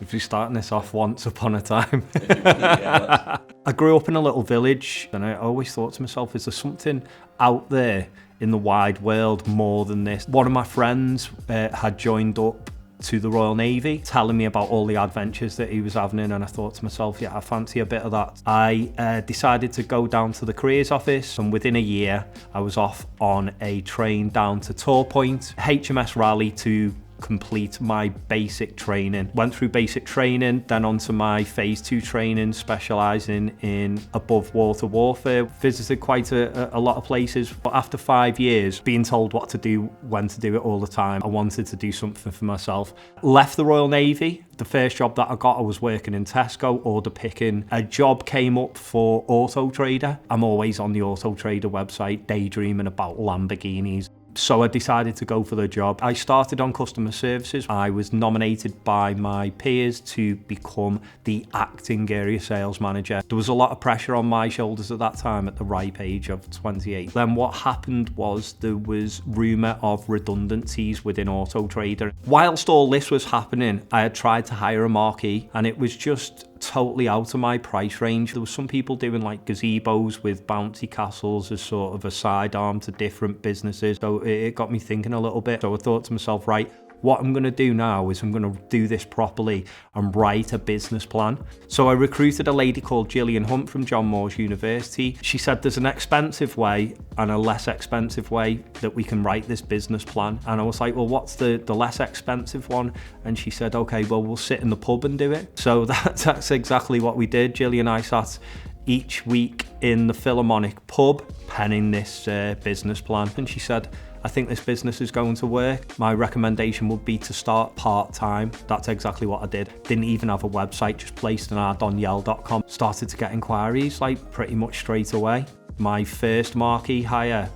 If you're starting this off once upon a time. Yeah, I grew up in a little village and I always thought to myself, is there something out there in the wide world more than this? One of my friends had joined up to the Royal Navy, telling me about all the adventures that he was having, and I thought to myself, yeah, I fancy a bit of that. I decided to go down to the careers office, and within a year I was off on a train down to Tor Point, HMS Raleigh, to complete my basic training. Went through basic training, then onto my phase 2 training, specialising in above water warfare. Visited quite a lot of places, but after 5 years being told what to do, when to do it all the time, I wanted to do something for myself. Left the Royal Navy. The first job that I got, I was working in Tesco, order picking. A job came up for Auto Trader. I'm always on the Auto Trader website, daydreaming about Lamborghinis. So I decided to go for the job. I started on customer services. I was nominated by my peers to become the acting area sales manager. There was a lot of pressure on my shoulders at that time at the ripe age of 28. Then what happened was there was rumour of redundancies within Auto Trader. Whilst all this was happening, I had tried to hire a marquee and it was just totally out of my price range. There were some people doing like gazebos with bouncy castles as sort of a sidearm to different businesses. So it got me thinking a little bit. So I thought to myself, right, what I'm going to do now is I'm going to do this properly and write a business plan. So I recruited a lady called Gillian Hunt from John Moores University. She said there's an expensive way and a less expensive way that we can write this business plan. And I was like, well, what's the less expensive one? And she said, okay, well, we'll sit in the pub and do it. So that's exactly what we did. Gillian and I sat each week in the Philharmonic pub penning this business plan. And she said, I think this business is going to work. My recommendation would be to start part-time. That's exactly what I did. Didn't even have a website, just placed an ad on yell.com. Started to get inquiries like pretty much straight away. My first marquee hire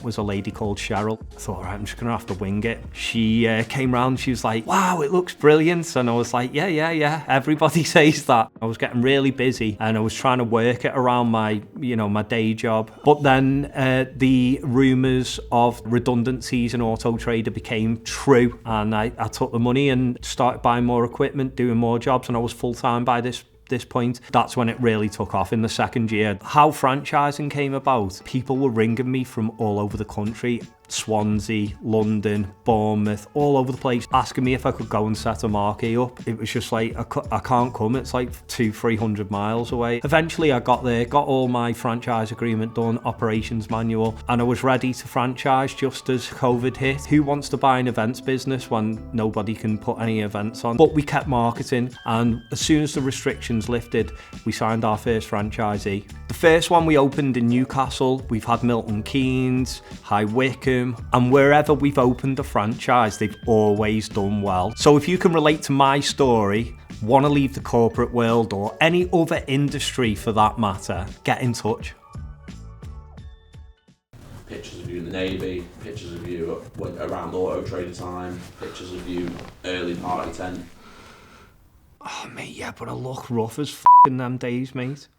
was a lady called Cheryl. I thought, all right, I'm just gonna have to wing it. She came round, she was like, wow, it looks brilliant. And I was like, yeah, everybody says that. I was getting really busy and I was trying to work it around my day job. But then the rumours of redundancies in Auto Trader became true. And I took the money and started buying more equipment, doing more jobs, and I was full-time by this point. That's when it really took off in the second year. How franchising came about, people were ringing me from all over the country, Swansea, London, Bournemouth, all over the place, asking me if I could go and set a marquee up. It was just like, I can't come, it's like 200-300 miles away. Eventually I got there, got all my franchise agreement done, operations manual, and I was ready to franchise just as COVID hit. Who wants to buy an events business when nobody can put any events on? But we kept marketing, and as soon as the restrictions lifted, we signed our first franchisee. The first one we opened in Newcastle. We've had Milton Keynes, High Wycombe, and wherever we've opened a franchise, they've always done well. So if you can relate to my story, want to leave the corporate world or any other industry for that matter, get in touch. pictures of you in the Navy, pictures of you around Auto Trader time, pictures of you early party tent. Oh mate, yeah, but I look rough as in them days, mate.